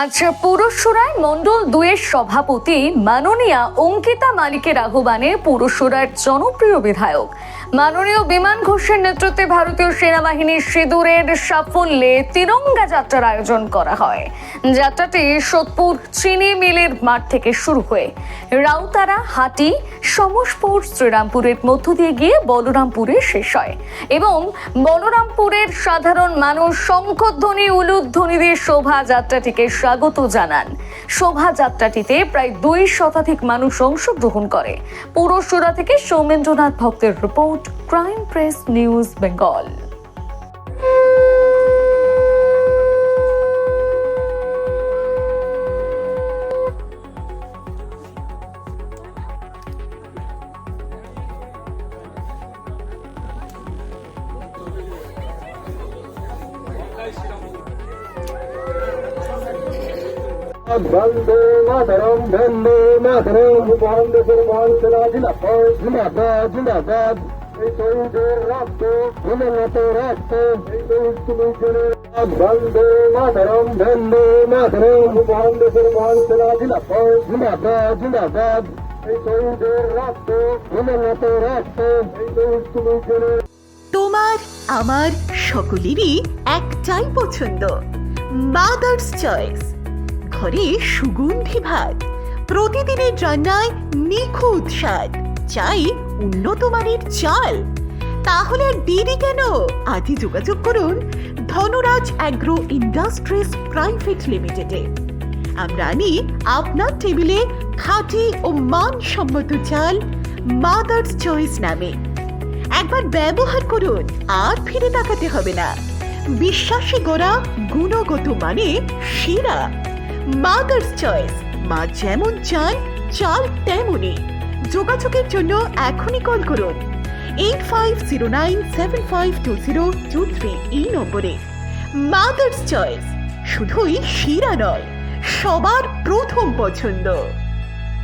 আজ পুরসুরায় মণ্ডল 2-এর সভাপতি মাননীয়া অঙ্কিতা মালিকের আহ্বানে পুরসুরার জনপ্রিয় বিধায়ক মাননীয় বিমান ঘোষের নেতৃত্বে ভারতীয় সেনাবাহিনীর সিঁদুরের সাফল্যে তিরঙ্গা যাত্রার আয়োজন করা হয়। যাত্রাটি সোদপুর চিনি মিলের মাঠ থেকে শুরু হয়ে রাউতারা, হাটি, সমসপুর, শ্রীরামপুরের মধ্য দিয়ে গিয়ে বলরামপুরে শেষ হয় এবং বলরামপুরের সাধারণ মানুষ শঙ্খধ্বনি, উলুধ্বনি দিয়ে শোভাযাত্রাটিকে স্বাগত জানান। শোভাযাত্রাটিতে প্রায় 2 শতাধিক মানুষ অংশগ্রহণ করে। পুরসুরা থেকে সৌমেন্দ্রনাথ ভক্তের report, crime press news Bengal. Vande Mataram, Vande Mataram. মহান দেশের মহান সেনা জিন্দাবাদ, জিন্দাবাদ, জিন্দাবাদ। এই শহীদের রক্ত উন্নত রক্ত, এই শহীদ তুমি জনের। বন্দে মাতরম, বন্দে মাতরম। মহান দেশের মহান সেনা জিন্দাবাদ, জিন্দাবাদ, জিন্দাবাদ। এই শহীদের রক্ত উন্নত রক্ত, এই শহীদ তুমি জনের। তোমার আমার সকলেরই একটাই পছন্দ, মাদার্স চয়েস। ঘরে সুগন্ধি ভাত, প্রতিদিনের রান্নায় নিখুঁত স্বাদ, চাই উন্নত মানের চাল। তাহলে আর দেরি কেন? আজই যোগাযোগ করুন ধনরাজ অ্যাগ্রো ইন্ডাস্ট্রিজ প্রাইভেট লিমিটেডে। আমরা আনি আপনার টেবিলে খাঁটি ও মানসম্মত চাল মাদার্স চয়েস নামে। একবার ব্যবহার করুন, আর ফিরে তাকাতে হবে না। বিশ্বাসে গড়া গুণগত মানে সেরা মাদার্স চয়েস। মা যেমন চান, চাল তেমনই। যোগাযোগের জন্য এখনই কল করুন 8509752023 এই নম্বরে। মাদার্স চয়েস শুধুই সেরা নয়, সবার প্রথম পছন্দ।